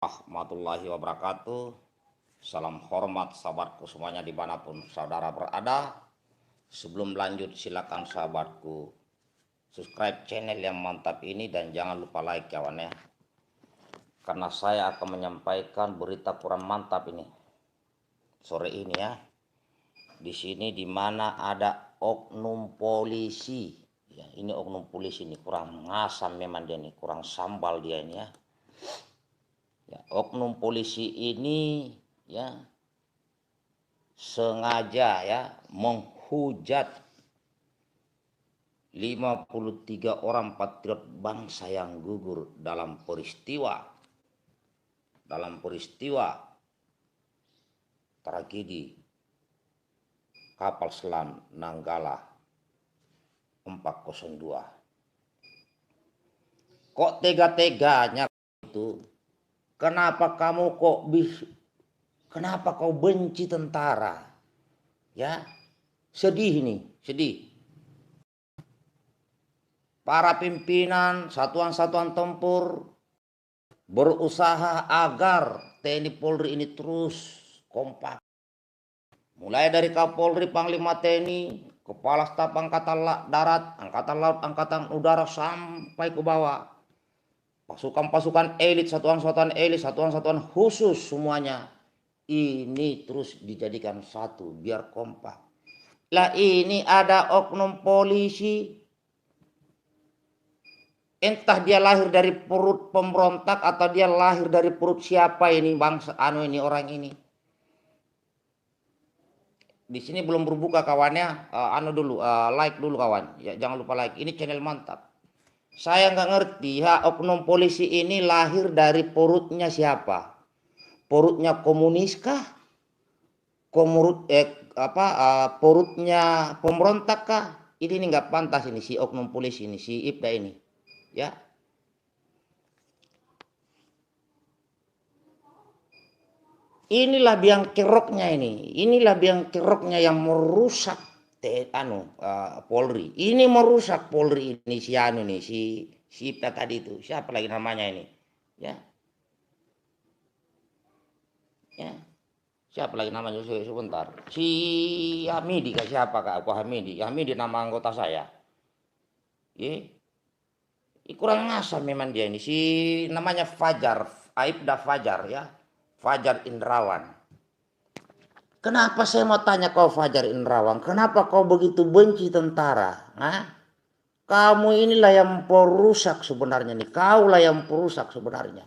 Warahmatullahi wabarakatuh. Salam hormat sahabatku semuanya dimanapun saudara berada. Sebelum lanjut silakan sahabatku subscribe channel yang mantap ini dan jangan lupa like kawan ya. Karena saya akan menyampaikan berita kurang mantap ini sore ini ya. Di sini dimana ada oknum polisi. Ya, ini oknum polisi ini kurang ngasam memang dia nih, kurang sambal dia ini ya. Ya, oknum polisi ini ya sengaja ya menghujat 53 orang patriot bangsa yang gugur dalam peristiwa tragedi kapal selam Nanggala 402. Kok tega-teganya itu? Kenapa kau benci tentara? Ya, sedih nih, sedih. Para pimpinan satuan-satuan tempur berusaha agar TNI Polri ini terus kompak. Mulai dari Kapolri, Panglima TNI, Kepala Staf Angkatan Darat, Angkatan Laut, Angkatan Udara sampai ke bawah. Pasukan-pasukan elit, satuan-satuan elit, satuan-satuan khusus semuanya ini terus dijadikan satu biar kompak. Lah ini ada oknum polisi, entah dia lahir dari perut pemberontak atau dia lahir dari perut siapa ini bangsa ini orang ini. Di sini belum berbuka kawannya, like dulu kawan. Ya, jangan lupa like. Ini channel mantap. Saya nggak ngerti, oknum polisi ini lahir dari perutnya siapa? Perutnya komunis kah? Perutnya pemberontak kah? Ini nggak pantas ini si oknum polisi ini, si Ibda ini, ya. Inilah biang keroknya ini, yang merusak Polri. Ini merusak Polri ini si Ibda tadi itu. Siapa lagi namanya ini? Ya. Ya. Siapa lagi namanya? Sebentar. Si Hamidi kah siapa kak? Aku Hamidi. Hamidi nama anggota saya. Kurang ngasam memang dia ini. Si namanya Fajar, Aibda Fajar ya. Fajar Indrawan. Kenapa saya mau tanya kau Fajar Indrawan? Kenapa kau begitu benci tentara? Kamu inilah yang perusak sebenarnya nih. Kaulah yang perusak sebenarnya.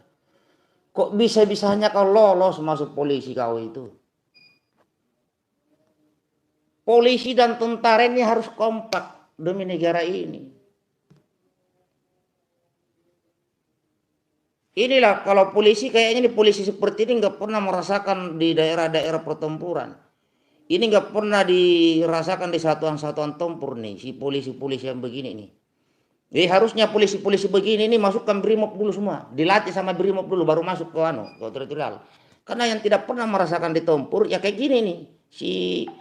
Kok bisa-bisanya kau lolos masuk polisi kau itu? Polisi dan tentara ini harus kompak demi negara ini. Inilah kalau polisi kayaknya polisi seperti ini nggak pernah merasakan di daerah-daerah pertempuran. Ini nggak pernah dirasakan di satuan-satuan tempur nih si polisi-polisi yang begini nih. Jadi harusnya polisi-polisi begini ini masukkan BRIMOB dulu semua, dilatih sama BRIMOB dulu baru masuk ke ke teritorial. Karena yang tidak pernah merasakan di tempur ya kayak gini nih si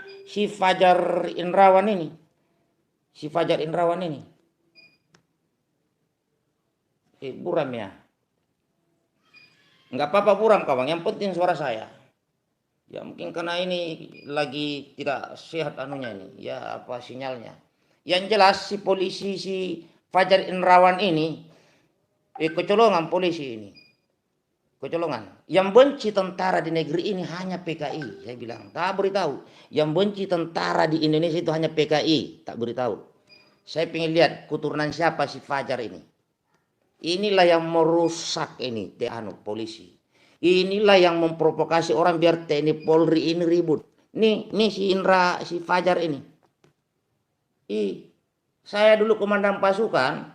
Fajar Indrawan ini. Buram ya. Nggak apa-apa buram kawan, yang penting suara saya. Ya mungkin karena ini lagi tidak sehat anunya ini, ya apa sinyalnya. Yang jelas si polisi si Fajar Indrawan ini kecolongan polisi ini. Kecolongan. Yang benci tentara di negeri ini hanya PKI, saya bilang. Tak beritahu. Yang benci tentara di Indonesia itu hanya PKI, tak beritahu. Saya ingin lihat keturunan siapa si Fajar ini. Inilah yang merusak ini polisi. Inilah yang memprovokasi orang biar TNI Polri ini ribut. Nih si Fajar ini. Saya dulu komandan pasukan.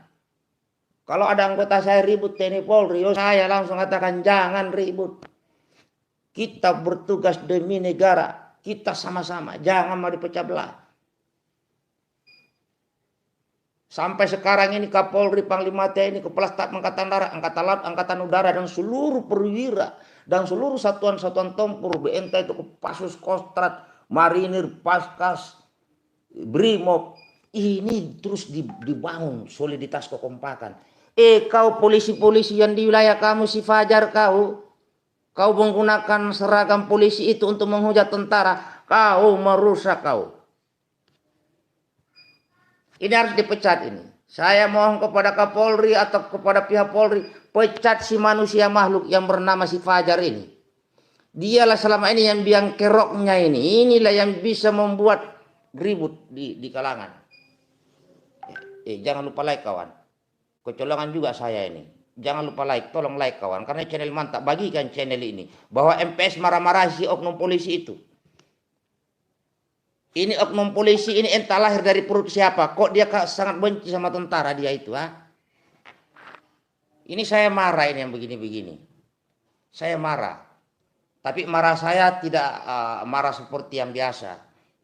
Kalau ada anggota saya ribut TNI Polri, saya langsung katakan jangan ribut. Kita bertugas demi negara. Kita sama-sama, jangan mau dipecah belah. Sampai sekarang ini Kapolri, Panglima TNI, Kepala Staf Angkatan Darat, Angkatan Laut, Angkatan Udara, dan seluruh perwira, dan seluruh satuan-satuan tempur, entah itu Kopassus, Kostrat, Marinir, Paskas, BRIMOB, ini terus dibangun soliditas kekompakan. Kau polisi-polisi yang di wilayah kamu si Fajar kau, Kau menggunakan seragam polisi itu untuk menghujat tentara. Kau merusak kau. Ini harus dipecat ini. Saya mohon kepada Kapolri atau kepada pihak Polri, pecat si manusia makhluk yang bernama si Fajar ini. Dialah selama ini yang biang keroknya ini. Inilah yang bisa membuat ribut di kalangan. Jangan lupa like kawan. Kecolongan juga saya ini. Jangan lupa like, tolong like kawan. Karena channel mantap, bagikan channel ini. Bahwa MPS marah-marah si oknum polisi itu. Ini oknum polisi ini entah lahir dari perut siapa. Kok dia sangat benci sama tentara dia itu. Ini saya marah ini yang begini-begini. Saya marah. Tapi marah saya tidak marah seperti yang biasa.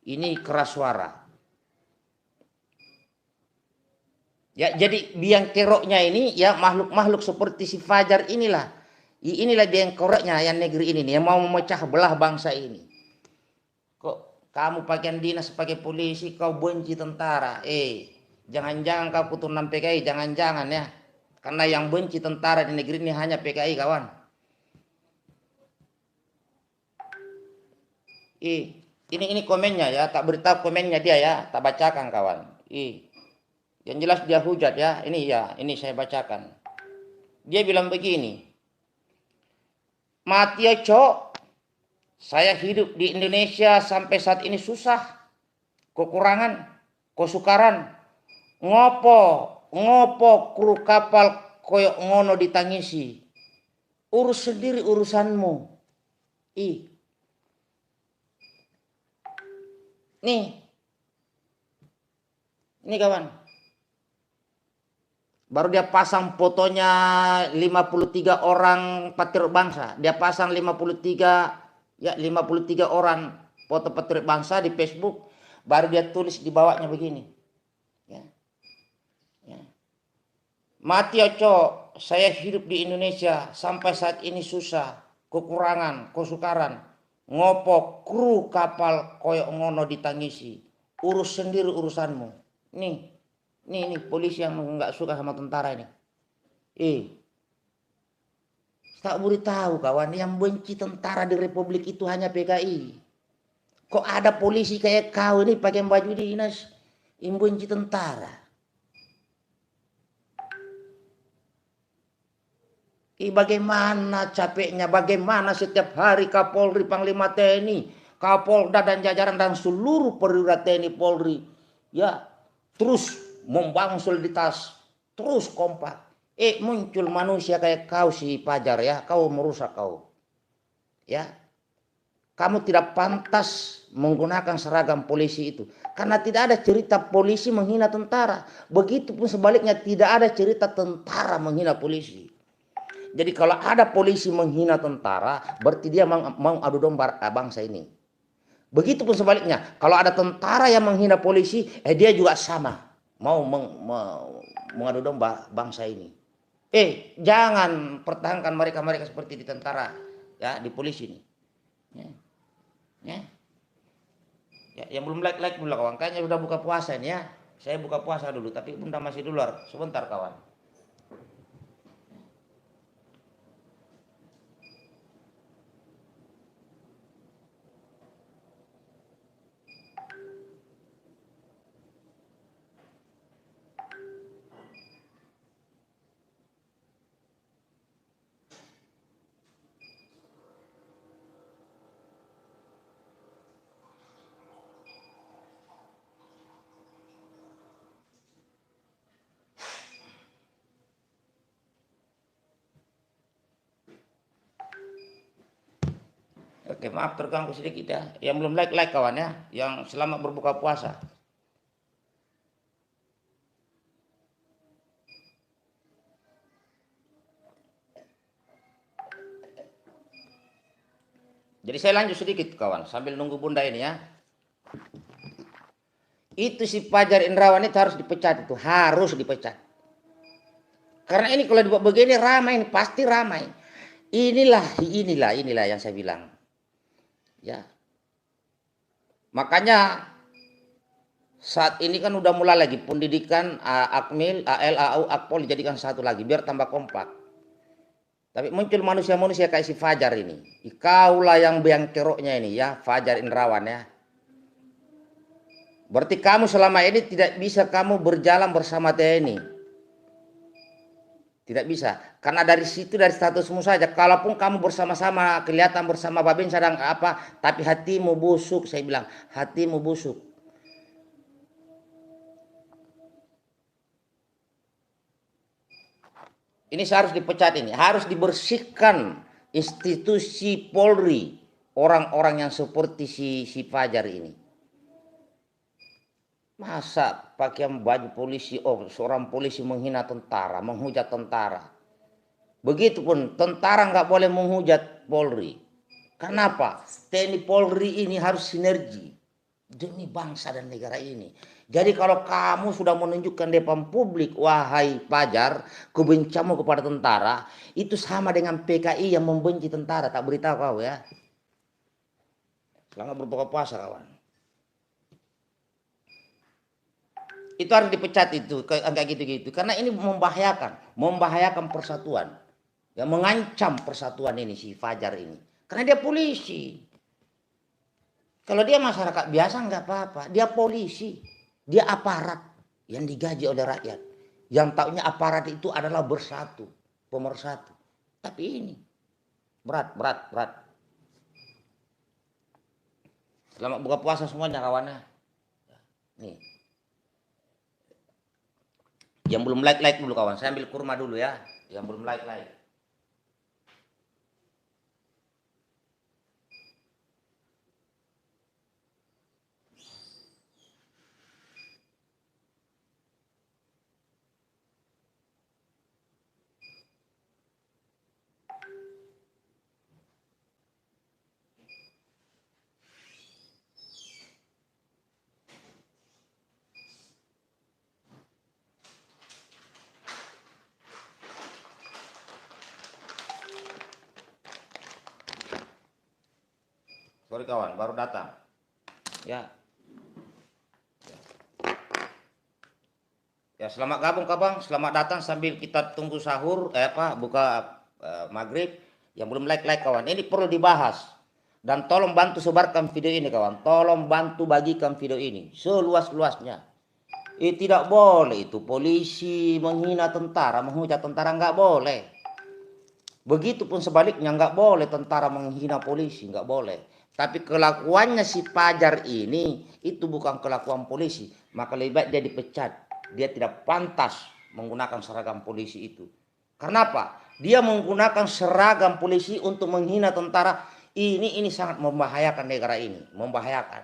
Ini keras suara. Ya, jadi biang keroknya ini ya makhluk-makhluk seperti si Fajar inilah. Inilah biang keroknya yang negeri ini yang mau memecah belah bangsa ini. Kok kamu pakaian dinas sebagai polisi kau benci tentara? Jangan-jangan kau keturunan PKI, jangan-jangan ya. Karena yang benci tentara di negeri ini hanya PKI kawan. Ini komennya ya, tak beritahu komennya dia ya, tak bacakan kawan. Yang jelas dia hujat ya, ini saya bacakan. Dia bilang begini, mati ya cok, saya hidup di Indonesia sampai saat ini susah, kekurangan, kesukaran, ngopo kru kapal koyok ngono ditangisi, urus sendiri urusanmu. Ini kawan. Baru dia pasang fotonya 53 orang patriot bangsa. Dia pasang 53 orang foto patriot bangsa di Facebook. Baru dia tulis di bawahnya begini. Ya. Mati ya cok, saya hidup di Indonesia sampai saat ini susah, kekurangan, kesukaran. Ngopo kru kapal koyok ngono ditangisi. Urus sendiri urusanmu. Nih polisi yang nggak suka sama tentara ini. Tak beritahu kawan, yang benci tentara di Republik itu hanya PKI. Kok ada polisi kayak kau ini pakai baju dinas yang benci tentara? Bagaimana capeknya, bagaimana setiap hari Kapolri, Panglima TNI, Kapolda dan jajaran dan seluruh perwira TNI Polri ya terus membangun soliditas, terus kompak. Muncul manusia kayak kau si Fajar ya, kau merusak kau. Ya. Kamu tidak pantas menggunakan seragam polisi itu. Karena tidak ada cerita polisi menghina tentara. Begitupun sebaliknya tidak ada cerita tentara menghina polisi. Jadi kalau ada polisi menghina tentara, berarti dia mau adu domba bangsa ini. Begitupun sebaliknya, kalau ada tentara yang menghina polisi, dia juga sama. Mau mengadu domba bangsa ini. Jangan pertahankan mereka seperti di tentara, ya, di polisi ini. Ya. Yang belum like dulu kawan, kayaknya sudah buka puasa ini ya. Saya buka puasa dulu, tapi bunda masih di luar. Sebentar kawan. Oke, maaf terganggu sedikit ya. Yang belum like kawan ya. Yang selamat berbuka puasa. Jadi saya lanjut sedikit kawan. Sambil nunggu bunda ini ya. Itu si Fajar Indrawan itu harus dipecat itu. Harus dipecat. Karena ini kalau dibuat begini ramai. Ini pasti ramai. Inilah yang saya bilang. Ya. Makanya saat ini kan udah mulai lagi pendidikan Akmil, AL, AU, Akpol dijadikan satu lagi biar tambah kompak. Tapi muncul manusia-manusia kayak si Fajar ini. Kaulah yang biang keroknya ini ya, Fajar Indrawan ya. Berarti kamu selama ini tidak bisa kamu berjalan bersama TNI. Tidak bisa. Karena dari situ, dari statusmu saja. Kalaupun kamu bersama-sama, kelihatan bersama Babin sedang apa, tapi hatimu busuk, saya bilang. Hatimu busuk. Ini harus dipecat ini. Harus dibersihkan institusi Polri. Orang-orang yang seperti si Fajar ini. Masa pakaian baju polisi, seorang polisi menghina tentara, menghujat tentara. Begitupun tentara nggak boleh menghujat Polri. Kenapa? TNI Polri ini harus sinergi demi bangsa dan negara ini. Jadi kalau kamu sudah menunjukkan depan publik, wahai Fajar, kebencianmu kepada tentara, itu sama dengan PKI yang membenci tentara. Tak beritahu kau ya. Selamat berbuka puasa kawan. Itu harus dipecat itu, kayak gitu-gitu. Karena ini membahayakan persatuan. Ya, mengancam persatuan ini si Fajar ini. Karena dia polisi. Kalau dia masyarakat biasa nggak apa-apa. Dia polisi. Dia aparat yang digaji oleh rakyat. Yang taunya aparat itu adalah bersatu, pemersatu. Tapi ini berat. Selamat buka puasa semuanya kawannya. Nih. Yang belum like dulu kawan. Saya ambil kurma dulu ya. Yang belum like. Sorry kawan, baru datang. Ya. Ya, selamat gabung kawan, selamat datang sambil kita tunggu sahur, buka maghrib. Yang belum like kawan, ini perlu dibahas. Dan tolong bantu sebarkan video ini kawan, tolong bantu bagikan video ini seluas-luasnya. Tidak boleh itu polisi menghina tentara, menghujat tentara, nggak boleh. Begitupun sebaliknya nggak boleh tentara menghina polisi, nggak boleh. Tapi kelakuannya si Fajar ini itu bukan kelakuan polisi, maka lebih baik dia dipecat. Dia tidak pantas menggunakan seragam polisi itu. Karena apa? Dia menggunakan seragam polisi untuk menghina tentara. Ini sangat membahayakan negara ini, membahayakan.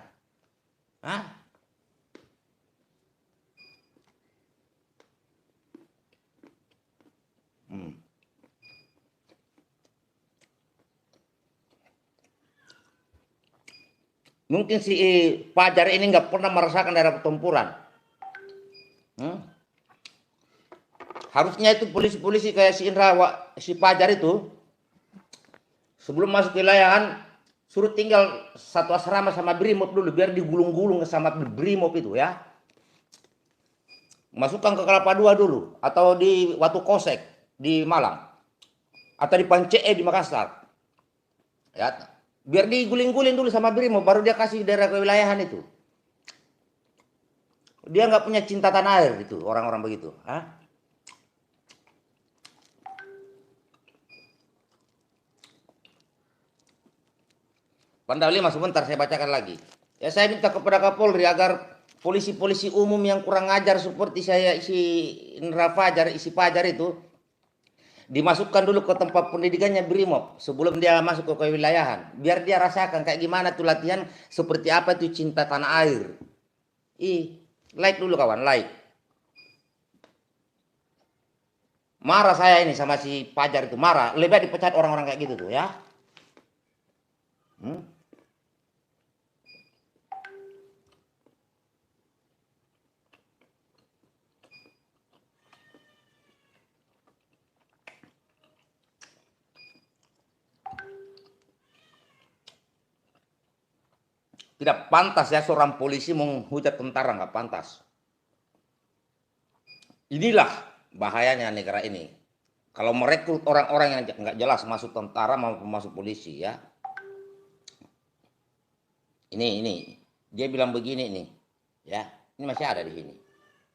Hah? Mungkin si Fajar ini nggak pernah merasakan daerah pertempuran. Harusnya itu polisi-polisi kayak si Fajar itu sebelum masuk wilayahan suruh tinggal satu asrama sama Brimob dulu biar digulung-gulung sama Brimob itu ya. Masukkan ke Kelapa II dulu atau di Watu Kosek di Malang atau di Pancee di Makassar. Ya, biar diguling-guling dulu sama Brimob baru dia kasih daerah kewilayahan itu. Dia nggak punya cinta tanah air itu orang-orang begitu. Pandal 5 sebentar saya bacakan lagi. Ya saya minta kepada Kapolri agar polisi-polisi umum yang kurang ajar seperti saya si Indra Fajar, isi Fajar itu dimasukkan dulu ke tempat pendidikannya Brimob sebelum dia masuk ke kewilayahan. Biar dia rasakan kayak gimana tuh latihan, seperti apa tuh cinta tanah air. Like dulu kawan, like. Marah saya ini sama si Fajar itu, marah. Lebih baik dipecat orang-orang kayak gitu tuh ya. Tidak pantas ya seorang polisi menghujat tentara, nggak pantas. Inilah bahayanya negara ini. Kalau merekrut orang-orang yang nggak jelas masuk tentara maupun masuk polisi ya. Ini dia bilang begini nih, ya. Ini masih ada di sini,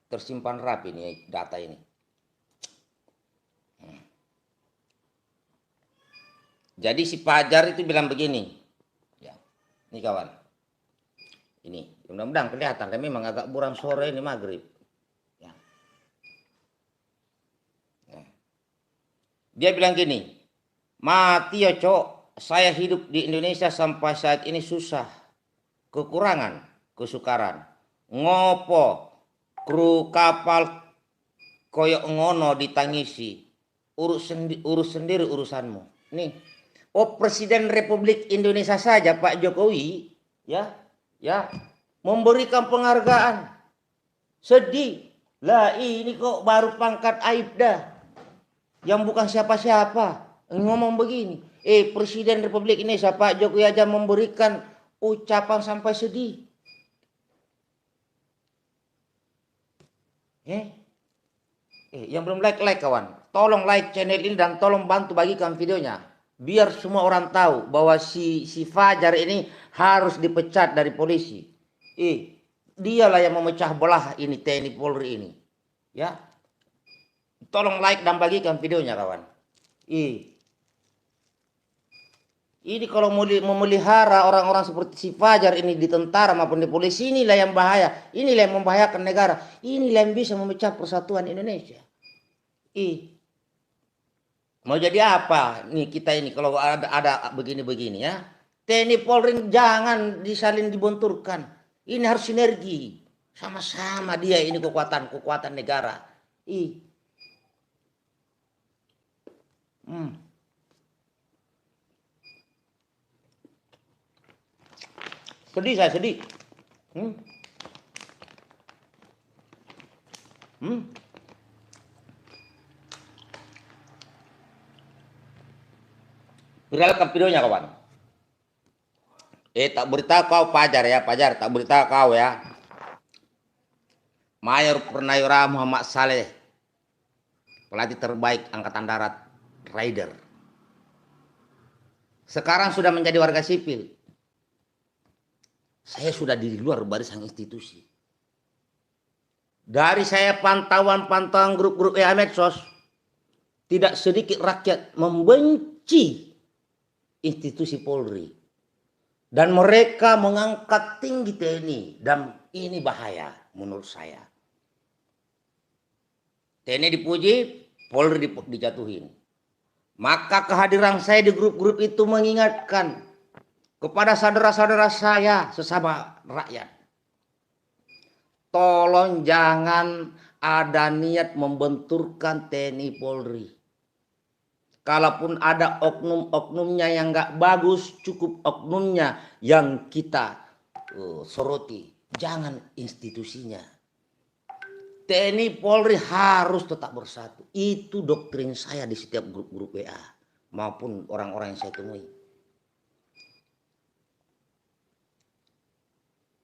tersimpan rapi nih data ini. Jadi si Fajar itu bilang begini, ya. Ini kawan, ini mudah-mudahan kelihatan, tapi memang agak buram sore ini maghrib. Ya. Ya. Dia bilang gini, mati ya cok, saya hidup di Indonesia sampai saat ini susah, kekurangan, kesukaran, ngopo, kru kapal koyok ngono ditangisi, urus sendiri urusanmu. Nih, oh Presiden Republik Indonesia saja Pak Jokowi, ya, memberikan penghargaan. Sedih, lah ini kok baru pangkat Aibda, yang bukan siapa-siapa ngomong begini. Presiden Republik Indonesia Pak Jokowi aja memberikan ucapan sampai sedih. Yang belum like kawan, tolong like channel ini dan tolong bantu bagikan videonya biar semua orang tahu bahwa si Fajar ini harus dipecat dari polisi. Dialah yang memecah belah ini TNI Polri ini, ya. Tolong like dan bagikan videonya kawan. Ini kalau mau memelihara orang-orang seperti si Fajar ini di tentara maupun di polisi, inilah yang bahaya. Inilah yang membahayakan negara. Inilah yang bisa memecah persatuan Indonesia. Mau jadi apa nih kita ini kalau ada begini-begini ya. TNI Polri jangan disalin dibenturkan. Ini harus sinergi. Sama-sama dia ini kekuatan negara. Sedih saya sedih. Viralkan videonya kawan. Tak beritahu kau Fajar ya, Fajar tak beritahu kau ya. Mayor Purnawirawan Muhammad Saleh, pelatih terbaik Angkatan Darat Raider. Sekarang sudah menjadi warga sipil. Saya sudah di luar barisan institusi. Dari saya pantauan grup-grup medsos, tidak sedikit rakyat membenci institusi Polri. Dan mereka mengangkat tinggi TNI. Dan ini bahaya menurut saya. TNI dipuji, Polri dijatuhin. Maka kehadiran saya di grup-grup itu mengingatkan kepada saudara-saudara saya sesama rakyat. Tolong jangan ada niat membenturkan TNI Polri. Kalaupun ada oknum-oknumnya yang nggak bagus, cukup oknumnya yang kita soroti. Jangan institusinya. TNI Polri harus tetap bersatu. Itu doktrin saya di setiap grup-grup WA maupun orang-orang yang saya temui.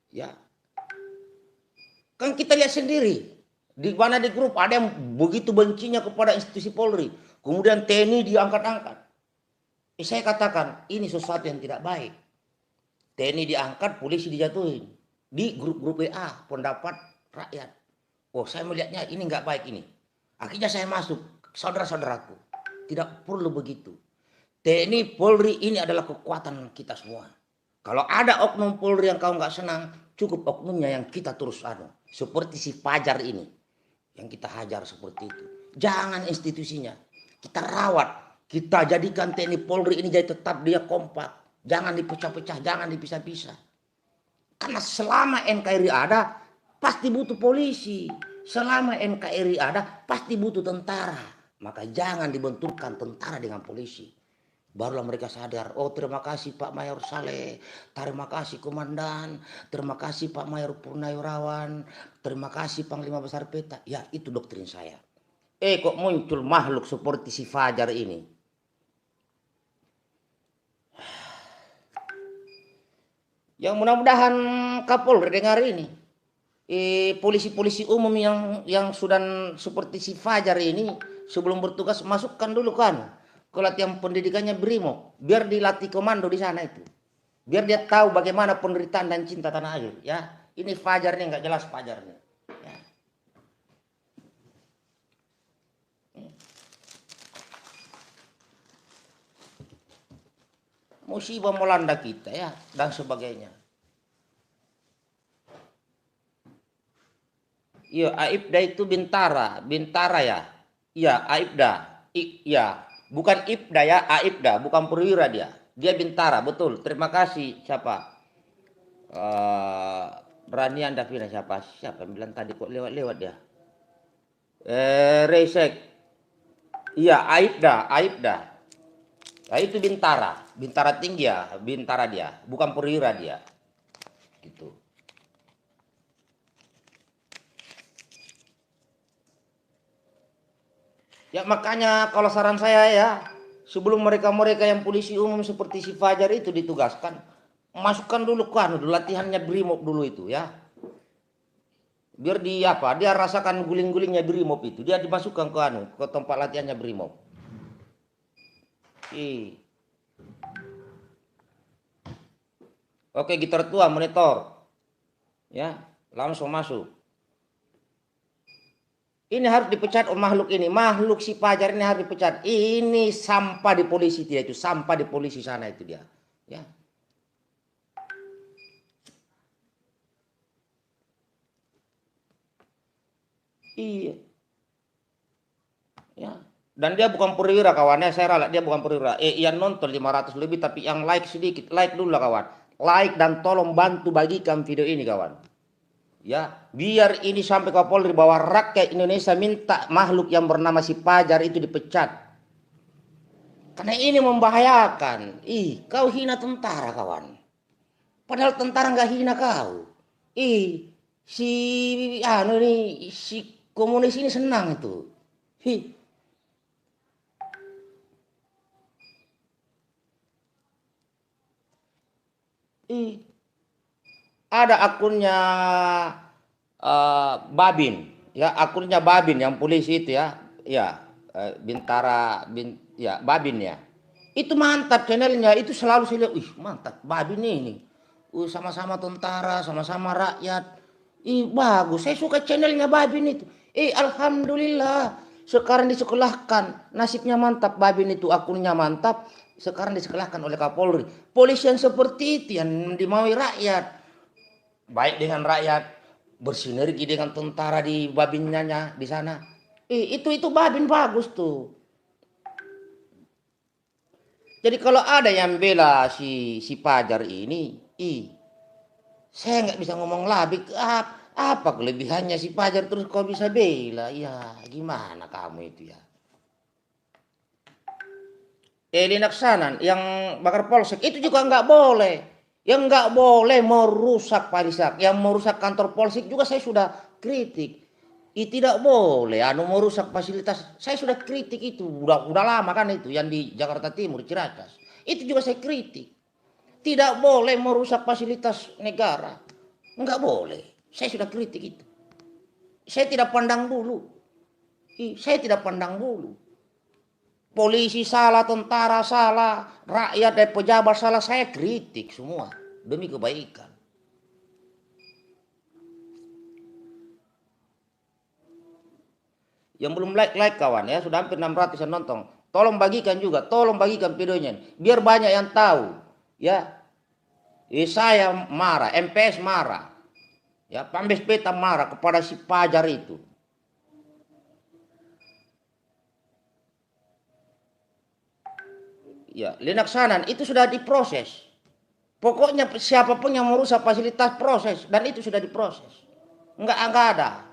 Ya, kan kita lihat sendiri di mana di grup ada yang begitu bencinya kepada institusi Polri, kemudian TNI diangkat-angkat. Saya katakan ini sesuatu yang tidak baik. TNI diangkat, polisi dijatuhin di grup-grup WA pendapat rakyat. Saya melihatnya ini nggak baik ini. Akhirnya saya masuk, saudara-saudaraku, tidak perlu begitu. TNI Polri ini adalah kekuatan kita semua. Kalau ada oknum Polri yang kau nggak senang, cukup oknumnya yang kita terus seperti si Fajar ini yang kita hajar seperti itu. Jangan institusinya, kita rawat, kita jadikan TNI Polri ini jadi tetap dia kompak, jangan dipecah-pecah, jangan dipisah-pisah. Karena selama NKRI ada, pasti butuh polisi. Selama NKRI ada, pasti butuh tentara. Maka jangan dibenturkan tentara dengan polisi. Barulah mereka sadar, terima kasih Pak Mayor Saleh, terima kasih Komandan, terima kasih Pak Mayor Purnawirawan, terima kasih Panglima Besar Peta. Ya, itu doktrin saya. Kok muncul makhluk seperti si Fajar ini? Yang mudah-mudahan Kapolri dengar ini. Polisi-polisi umum yang sudah seperti si Fajar ini sebelum bertugas masukkan dulu kan ke latihan pendidikannya BRIMOB, biar dilatih komando di sana itu. Biar dia tahu bagaimana penderitaan dan cinta tanah air, ya. Ini Fajar nih nggak jelas Fajar nih. Ya. Musibah melanda kita ya dan sebagainya. Iya, Aibda itu Bintara, Bintara ya. Iya, Aibda. Iya, bukan Ibda ya, Aibda, bukan perwira dia. Dia Bintara, betul. Terima kasih siapa? Rani Anda bilang siapa? Siapa yang bilang tadi kok lewat-lewat dia? Resek. Iya, Aibda, Aibda. Nah, itu Bintara, Bintara tinggi ya, Bintara dia, bukan perwira dia. Gitu. Ya makanya kalau saran saya ya, sebelum mereka-mereka yang polisi umum seperti si Fajar itu ditugaskan, masukkan dulu kan latihannya BRIMOB dulu itu ya. Biar dia apa? Dia rasakan guling-gulingnya BRIMOB itu, dia dimasukkan ke tempat latihannya BRIMOB. Oke, gitar tua monitor. Ya, langsung masuk. Ini harus dipecat makhluk ini. Makhluk si Fajar ini harus dipecat. Ini sampah di polisi dia itu. Sampah di polisi sana itu dia. Ya. Iya. Ya. Dan dia bukan perwira kawannya. Saya ralat dia bukan perwira. Yang nonton 500 lebih tapi yang like sedikit. Like dulu lah kawan. Like dan tolong bantu bagikan video ini kawan. Ya, biar ini sampai ke Polri bahwa rakyat Indonesia minta makhluk yang bernama si Fajar itu dipecat. Karena ini membahayakan. Kau hina tentara kawan. Padahal tentara nggak hina kau. Si si komunis ini senang itu. Ada akunnya Babin, ya akunnya Babin yang polisi itu ya Bintara ya Babin ya. Itu mantap channelnya, itu selalu saya lihat, mantap Babin ini. Sama-sama tentara, sama-sama rakyat. Bagus, saya suka channelnya Babin itu. Alhamdulillah, sekarang disekolahkan, nasibnya mantap Babin itu, akunnya mantap. Sekarang disekolahkan oleh Kapolri. Polisi yang seperti itu yang dimaui rakyat. Baik dengan rakyat, bersinergi dengan tentara di Babinnya di sana. Itu Babin bagus tuh. Jadi kalau ada yang bela si Fajar ini, saya nggak bisa ngomong lebih apa kelebihannya si Fajar terus kau bisa bela? Ya gimana kamu itu ya? Linaksanan yang bakar polsek itu juga nggak boleh. Yang nggak boleh merusak Parisak, yang merusak kantor polsek juga saya sudah kritik. Tidak boleh merusak fasilitas. Saya sudah kritik itu, udah lama kan itu yang di Jakarta Timur, Ciracas. Itu juga saya kritik. Tidak boleh merusak fasilitas negara. Enggak boleh. Saya sudah kritik itu. Saya tidak pandang bulu. Saya tidak pandang bulu. Polisi salah, tentara salah, rakyat dan pejabat salah, saya kritik semua demi kebaikan. Yang belum like kawan ya, sudah hampir 600 yang nonton. Tolong bagikan juga, tolong bagikan videonya biar banyak yang tahu ya. Saya marah, MPS marah. Ya, Pambes Peta marah kepada si Fajar itu. Ya, Linaksanan itu sudah diproses. Pokoknya siapapun yang merusak fasilitas proses dan itu sudah diproses. Enggak ada.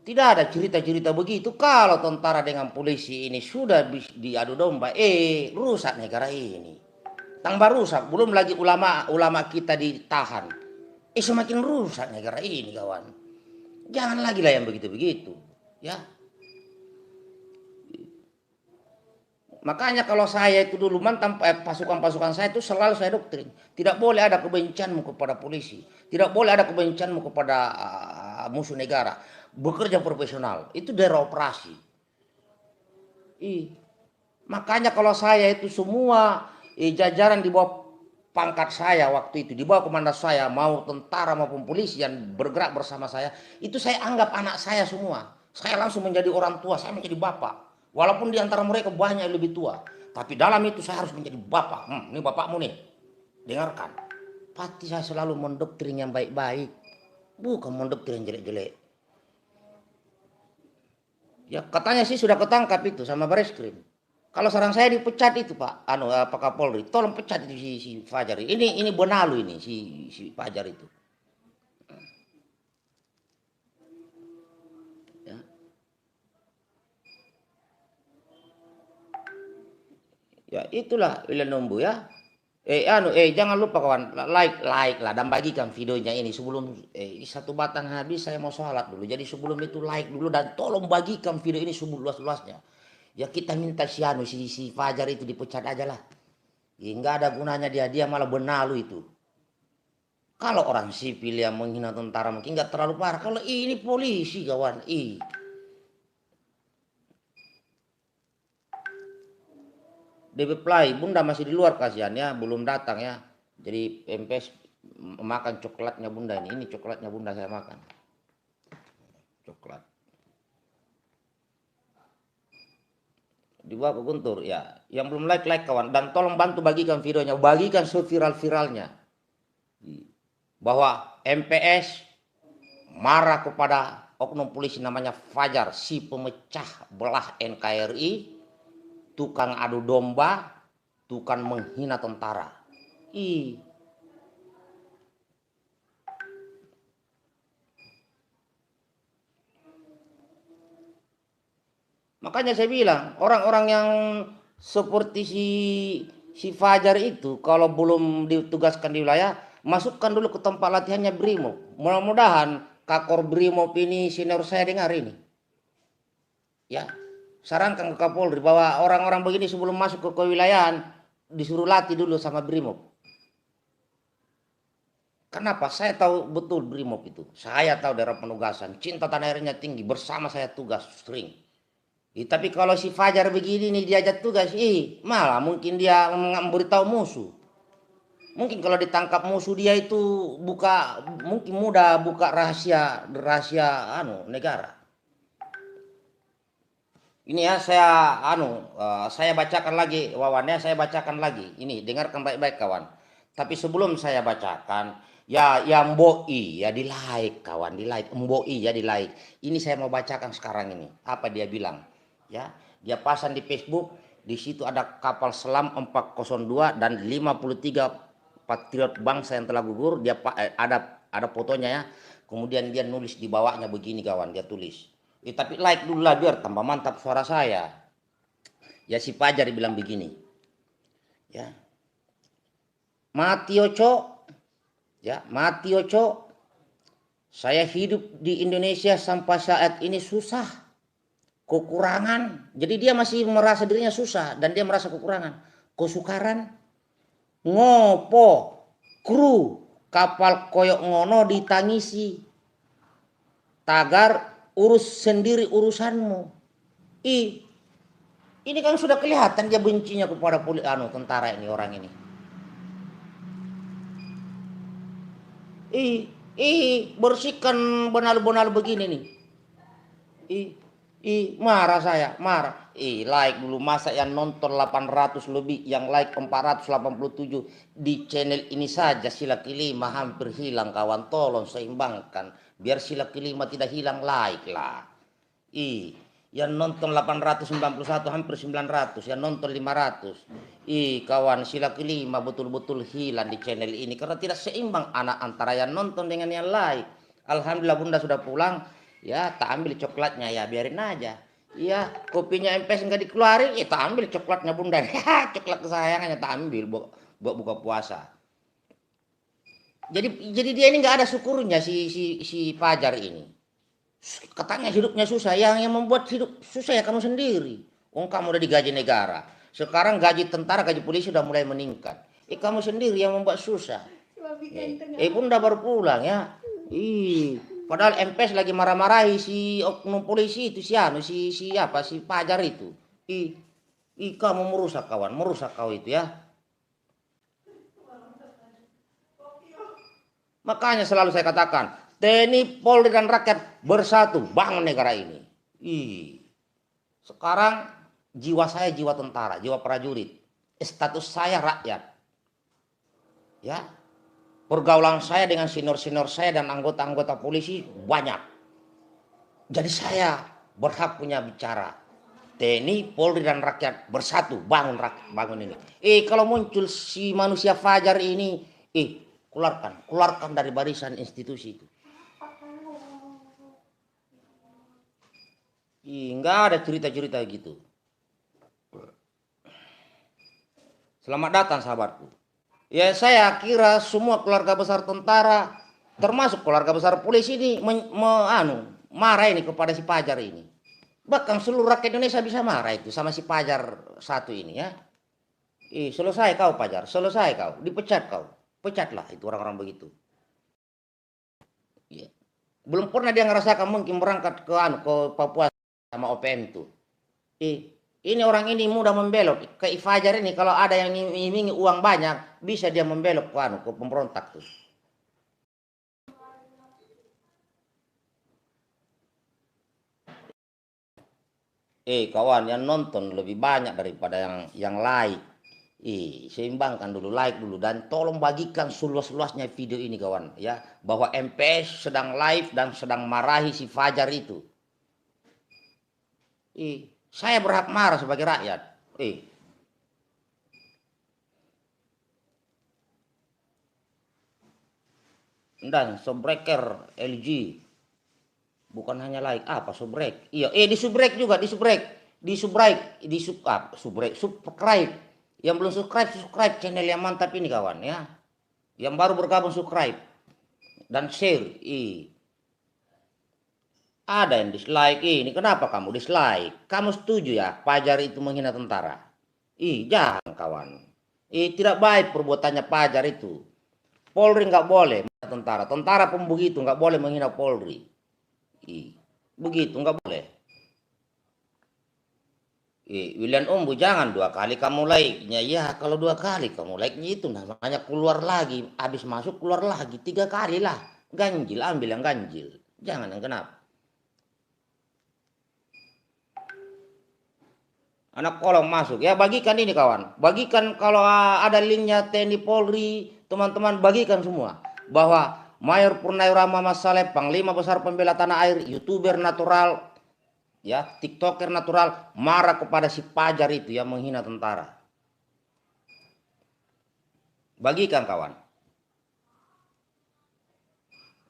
Tidak ada cerita-cerita begitu. Kalau tentara dengan polisi ini sudah diadu domba, rusak negara ini. Tambah rusak, belum lagi ulama kita ditahan. Semakin rusak negara ini kawan. Jangan lagi lah yang begitu-begitu. Ya. Makanya kalau saya itu dulu pasukan-pasukan saya itu selalu saya doktrin. Tidak boleh ada kebencianmu kepada polisi. Tidak boleh ada kebencianmu kepada musuh negara. Bekerja profesional. Itu daerah operasi. Ih, makanya kalau saya itu semua jajaran di bawah pangkat saya waktu itu, di bawah komandan saya, mau tentara maupun polisi yang bergerak bersama saya, itu saya anggap anak saya semua. Saya langsung menjadi orang tua, saya menjadi bapak. Walaupun di antara mereka banyak yang lebih tua, tapi dalam itu saya harus menjadi bapak. Ini bapakmu nih, dengarkan. Pasti saya selalu mendoktrin yang baik-baik, bukan mendoktrin yang jelek-jelek. Ya katanya sih sudah ketangkap itu sama Bareskrim. Kalau saran saya dipecat itu Pak, Pak Kapolri, tolong pecat itu si Fajar. Ini benalu ini si Fajar itu. Ya, ya itulah Wilan Numbu ya. Jangan lupa kawan, like lah dan bagikan videonya ini sebelum satu batang habis saya mau sholat dulu. Jadi sebelum itu like dulu dan tolong bagikan video ini seluas-luasnya. Ya kita minta si Fajar itu dipecat aja lah. Ya, nggak ada gunanya dia malah benalu itu. Kalau orang sipil yang menghina tentara mungkin nggak terlalu parah. Kalau ini polisi kawan, DB Play, Bunda masih di luar kasihan ya, belum datang ya. Jadi MPS makan coklatnya Bunda ini. Ini coklatnya Bunda saya makan. Coklat. Dibawa ke Guntur ya. Yang belum like kawan dan tolong bantu bagikan videonya, bagikan seviral-viralnya. Bahwa MPS marah kepada oknum polisi namanya Fajar, si pemecah belah NKRI, tukang adu domba, tukang menghina tentara. Makanya saya bilang orang-orang yang seperti si Fajar itu kalau belum ditugaskan di wilayah, masukkan dulu ke tempat latihannya Brimob. Mudah-mudahan Kakor Brimob ini senior saya dengar ini. Ya, sarankan ke Kapolri bahwa orang-orang begini sebelum masuk ke kewilayahan disuruh latih dulu sama Brimob. Kenapa? Saya tahu betul Brimob itu. Saya tahu daerah penugasan. Cinta tanah airnya tinggi. Bersama saya tugas sering. Tapi kalau si Fajar begini nih diajak tugas, malah mungkin dia memberitahu musuh. Mungkin kalau ditangkap musuh dia itu mungkin mudah buka rahasia negara. Ini ya saya bacakan lagi Wawannya, saya bacakan lagi. Ini dengarkan baik-baik kawan. Tapi sebelum saya bacakan, ya yang mboi ya di like kawan, di like mboi ya di like. Ini saya mau bacakan sekarang ini. Apa dia bilang? Ya, dia pasang di Facebook. Di situ ada kapal selam 402 dan 53 patriot bangsa yang telah gugur. Dia ada fotonya ya. Kemudian dia nulis di bawahnya begini kawan, dia tulis. Tapi like dulu lah biar tambah mantap suara saya. Ya si Fajar bilang begini. Ya. Mati Oco. Ya, mati Oco. Saya hidup di Indonesia sampai saat ini susah. Kekurangan. Jadi dia masih merasa dirinya susah dan dia merasa kekurangan. Kesukaran. Ngopo. Kru kapal koyok ngono ditangisi. Tagar urus sendiri urusanmu. Ini kan sudah kelihatan dia bencinya kepada tentara ini orang ini. Bersihkan benar-benar begini nih. Marah saya, marah. Like dulu masa yang nonton 800 lebih, yang like 487 di channel ini saja sila kelima hampir hilang kawan, tolong seimbangkan biar sila kelima tidak hilang like lah. Yang nonton 891 hampir 900, yang nonton 500. Kawan sila kelima betul-betul hilang di channel ini karena tidak seimbang anak antara yang nonton dengan yang like. Alhamdulillah Bunda sudah pulang. Ya, tak ambil coklatnya ya, biarin aja. Iya, kopinya MPS nggak dikeluarin, tak ambil coklatnya Bunda. Coklat kesayangannya tak ambil buat buka puasa. Jadi dia ini nggak ada syukurnya si Fajar ini. Katanya hidupnya susah, yang membuat hidup susah ya kamu sendiri. Kamu udah digaji negara. Sekarang gaji tentara, gaji polisi sudah mulai meningkat. Kamu sendiri yang membuat susah. Bunda baru pulang ya. Padahal MPS lagi marah-marahi si oknum polisi itu si Fajar itu. Kamu merusak kawan, merusak kau itu ya. Makanya selalu saya katakan, TNI, Polri dan rakyat bersatu bangun negara ini. Sekarang jiwa saya jiwa tentara, jiwa prajurit. Status saya rakyat. Ya. Pergaulan saya dengan senior-senior saya dan anggota-anggota polisi banyak. Jadi saya berhak punya bicara. TNI, Polri dan rakyat bersatu bangun bangun ini. Kalau muncul si manusia Fajar ini, keluarkan dari barisan institusi itu. Enggak ada cerita-cerita gitu. Selamat datang sahabatku. Ya saya kira semua keluarga besar tentara, termasuk keluarga besar polisi ini marah ini kepada si Fajar ini. Bahkan seluruh rakyat Indonesia bisa marah itu sama si Fajar satu ini ya. Selesai kau Fajar, selesai kau, dipecat kau. Pecatlah itu orang-orang begitu. Ya. Belum pernah dia ngerasakan mungkin berangkat ke Papua sama OPM itu. Ini orang ini mudah membelok ke Fajar ini, kalau ada yang ingin uang banyak bisa dia membelok ke pemberontak tuh. Kawan yang nonton lebih banyak daripada yang like. Seimbangkan dulu, like dulu, dan tolong bagikan seluas-luasnya video ini kawan ya, bahwa MPS sedang live dan sedang marahi si Fajar itu. Saya berhak marah sebagai rakyat. Dan subbreaker LG bukan hanya like apa subrek. Di subrek juga, subscribe. Yang belum subscribe channel yang mantap ini kawan ya. Yang baru bergabung subscribe dan share. Ada yang dislike. Ini kenapa kamu dislike? Kamu setuju ya Fajar itu menghina tentara? Jangan kawan. Tidak baik perbuatannya Fajar itu. Polri nggak boleh tentara. Tentara pun begitu, nggak boleh menghina Polri. Begitu nggak boleh. William Ombu jangan 2 kali kamu like-nya. Ya kalau 2 kali kamu like-nya itu namanya keluar lagi. Habis masuk keluar lagi 3 kali lah. Ganjil, ambil yang ganjil. Jangan yang genap. Anak kolong masuk ya, bagikan ini kawan, bagikan kalau ada linknya TNI Polri, teman-teman bagikan semua, bahwa Mayor Purnawirawan Mas Saleh, Panglima Besar Pembela Tanah Air, YouTuber natural ya, TikToker natural, marah kepada si Fajar itu yang menghina tentara. Bagikan kawan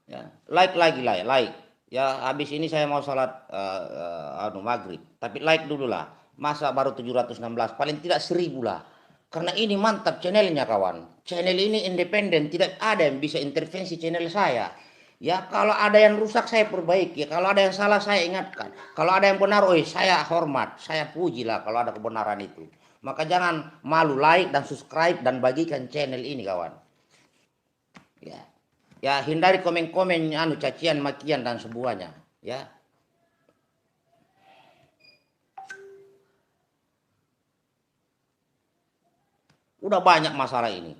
ya, like lagi like ya. Habis ini saya mau salat maghrib, tapi like dulu lah. Masa baru 716, paling tidak 1000 lah. Karena ini mantap channelnya kawan. Channel ini independen, tidak ada yang bisa intervensi channel saya. Ya kalau ada yang rusak saya perbaiki, kalau ada yang salah saya ingatkan. Kalau ada yang benar, saya hormat, saya puji lah kalau ada kebenaran itu. Maka jangan malu like dan subscribe dan bagikan channel ini kawan. Ya hindari komen-komen cacian, makian dan semuanya ya. Udah banyak masalah ini.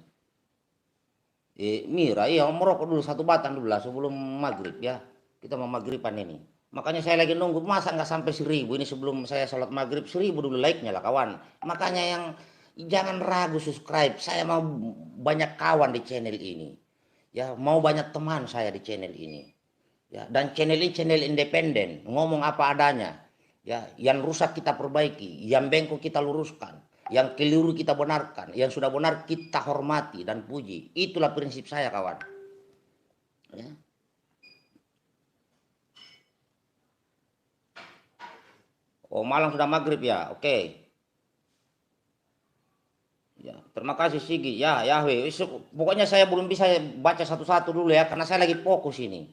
Mira, merokok dulu 1 batang dulu lah sebelum maghrib ya. Kita mau maghriban ini. Makanya saya lagi nunggu, masa nggak sampai 1000 ini sebelum saya sholat maghrib, 1000 dulu like-nya lah kawan. Makanya yang jangan ragu subscribe. Saya mau banyak kawan di channel ini. Ya, mau banyak teman saya di channel ini. Ya, dan channel ini channel independen, ngomong apa adanya. Ya, yang rusak kita perbaiki, yang bengkok kita luruskan. Yang keliru kita benarkan, yang sudah benar kita hormati dan puji. Itulah prinsip saya kawan. Ya. Malam sudah maghrib ya, oke. Ya, terima kasih Sigi. Ya, Yahweh. Pokoknya saya belum bisa baca satu-satu dulu ya, karena saya lagi fokus ini.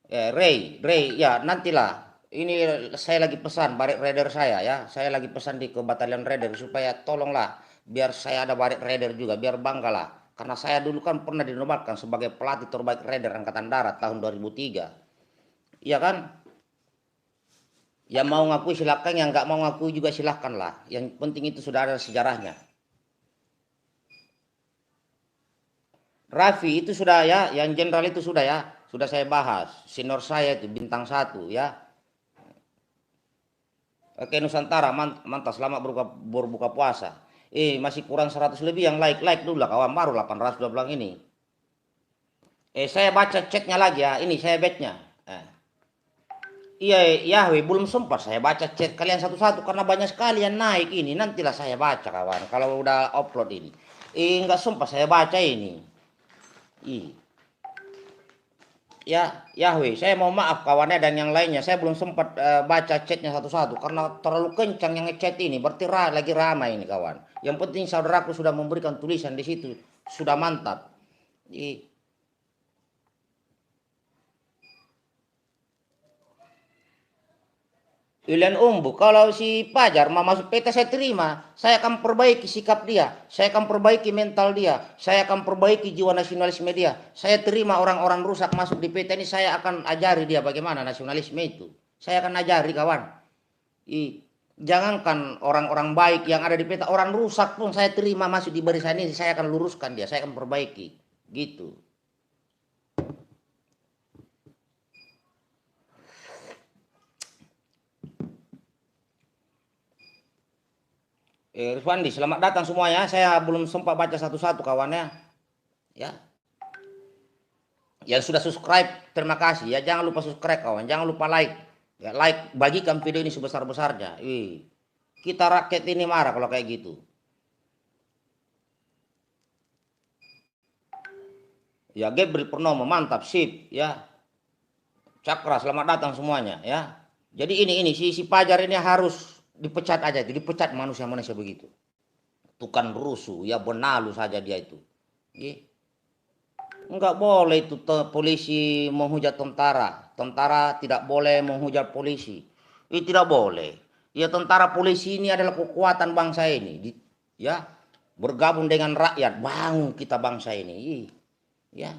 Ray, ya nantilah. Ini saya lagi pesan barik raider saya ya. Saya lagi pesan ke batalion raider supaya tolonglah biar saya ada barik raider juga, biar bangga lah. Karena saya dulu kan pernah dinobatkan sebagai pelatih terbaik raider Angkatan Darat tahun 2003. Iya kan? Yang mau ngakui silakan, yang nggak mau ngakui juga silakan lah. Yang penting itu sudah ada sejarahnya. Raffi itu sudah ya, yang jenderal itu sudah ya, sudah saya bahas. Senior saya itu bintang 1 ya. Oke Nusantara mantap selamat berbuka puasa. Masih kurang 100 lebih yang like dulu lah kawan, baru 800 udah bilang ini. Saya baca chatnya lagi ya, ini saya backnya. Iya Yahweh belum sempat saya baca chat kalian satu-satu karena banyak sekali yang naik ini. Nantilah saya baca kawan kalau udah upload ini. Nggak sempat saya baca ini. Ya Yahweh saya mau maaf kawannya dan yang lainnya saya belum sempat baca chatnya satu-satu karena terlalu kencang yang ngechat ini berarti lagi ramai ini kawan. Yang penting saudaraku sudah memberikan tulisan di situ sudah mantap. Ilian Umbu, kalau si Pajar mau masuk PT saya terima, saya akan perbaiki sikap dia, saya akan perbaiki mental dia, saya akan perbaiki jiwa nasionalisme dia. Saya terima orang-orang rusak masuk di PT ini, saya akan ajari dia bagaimana nasionalisme itu. Saya akan ajari kawan. Jangankan orang-orang baik yang ada di PT, orang rusak pun saya terima masuk di barisan ini, saya akan luruskan dia, saya akan perbaiki. Gitu. Rizwandi, selamat datang semuanya. Saya belum sempat baca satu-satu kawannya. Ya. Yang sudah subscribe, terima kasih ya. Jangan lupa subscribe kawan, jangan lupa like. Ya, like, bagikan video ini sebesar-besarnya. Kita rakyat ini marah kalau kayak gitu. Ya, Gabriel Purnomo, mantap, sip, ya. Cakra, selamat datang semuanya, ya. Jadi ini si Pajar ini harus dipecat aja, dipecat manusia-manusia begitu. Tukang rusuh, ya benalu saja dia itu. Enggak boleh itu polisi menghujat tentara. Tentara tidak boleh menghujat polisi. Tidak boleh. Ya tentara polisi ini adalah kekuatan bangsa ini. Ya, bergabung dengan rakyat, bangun kita bangsa ini. Ya.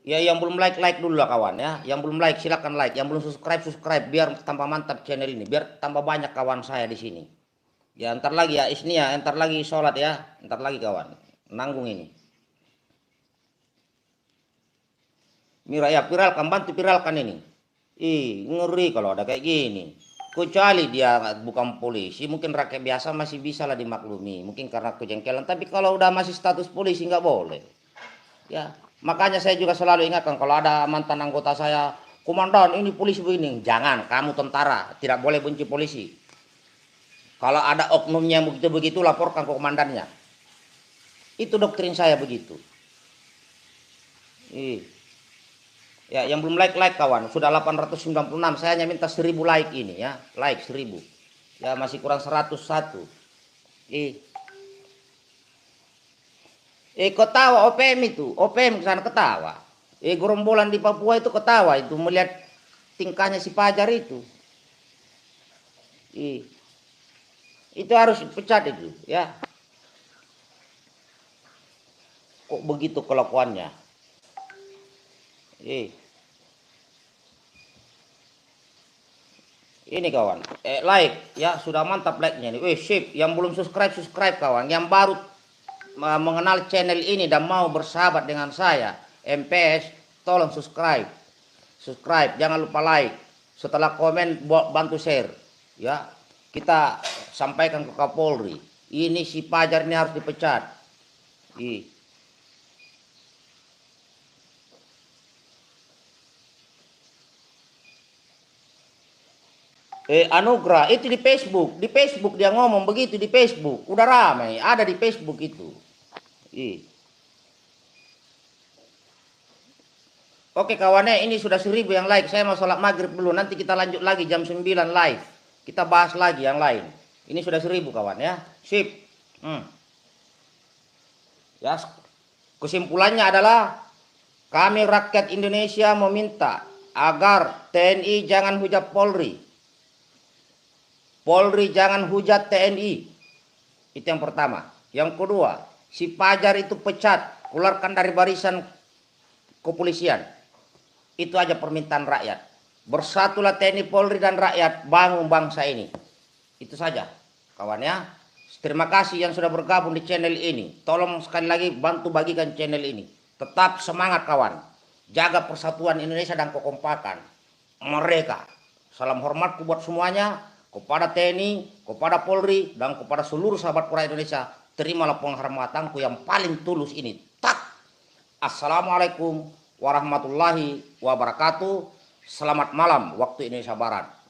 Ya yang belum like dulu lah kawan ya. Yang belum like silakan like. Yang belum subscribe biar tambah mantap channel ini. Biar tambah banyak kawan saya di sini. Ya ntar lagi ya Isnia, ntar lagi sholat ya. Ntar lagi kawan. Nanggung ini. Mira ya viralkan, bantu viralkan ini. Ngeri kalau ada kayak gini. Kecuali dia bukan polisi, mungkin rakyat biasa masih bisa lah dimaklumi. Mungkin karena kejengkelan, tapi kalau udah masih status polisi nggak boleh. Ya, makanya saya juga selalu ingatkan kalau ada mantan anggota saya, komandan ini polisi begini, jangan, kamu tentara, tidak boleh benci polisi. Kalau ada oknumnya begitu-begitu laporkan ke komandannya. Itu doktrin saya begitu. Ya, yang belum like kawan, sudah 896. Saya hanya minta 1000 like ini ya, like 1000. Ya masih kurang 101. Ketawa OPM itu, OPM kesana ketawa. Gerombolan di Papua itu ketawa itu melihat tingkahnya si Pajar itu. Itu harus dipecat itu ya. Kok begitu kelakuannya? Ini kawan, like ya sudah mantap like-nya nih. Sip, yang belum subscribe kawan, yang baru mengenal channel ini dan mau bersahabat dengan saya, MPS, tolong subscribe. Subscribe, jangan lupa like. Setelah komen bantu share. Ya, kita sampaikan ke Kapolri. Ini si Pajar ini harus dipecat. Anugrah itu di Facebook dia ngomong begitu di Facebook, udah ramai, ada di Facebook itu. Oke kawannya, ini sudah 1000 yang like. Saya mau sholat maghrib dulu, nanti kita lanjut lagi jam 9 live. Kita bahas lagi yang lain. Ini sudah 1000 kawan ya, sip. Ya, kesimpulannya adalah kami rakyat Indonesia meminta agar TNI jangan hujat Polri. Polri jangan hujat TNI. Itu yang pertama. Yang kedua, si Pajar itu pecat, keluarkan dari barisan kepolisian. Itu aja permintaan rakyat. Bersatulah TNI, Polri, dan rakyat, bangun bangsa ini. Itu saja, kawan ya. Terima kasih yang sudah bergabung di channel ini. Tolong sekali lagi bantu bagikan channel ini. Tetap semangat kawan. Jaga persatuan Indonesia dan kekompakan mereka. Salam hormatku buat semuanya. Kepada TNI, kepada Polri, dan kepada seluruh sahabat rakyat Indonesia. Terimalah penghormatanku yang paling tulus ini. Tak. Assalamualaikum warahmatullahi wabarakatuh. Selamat malam waktu Indonesia Barat.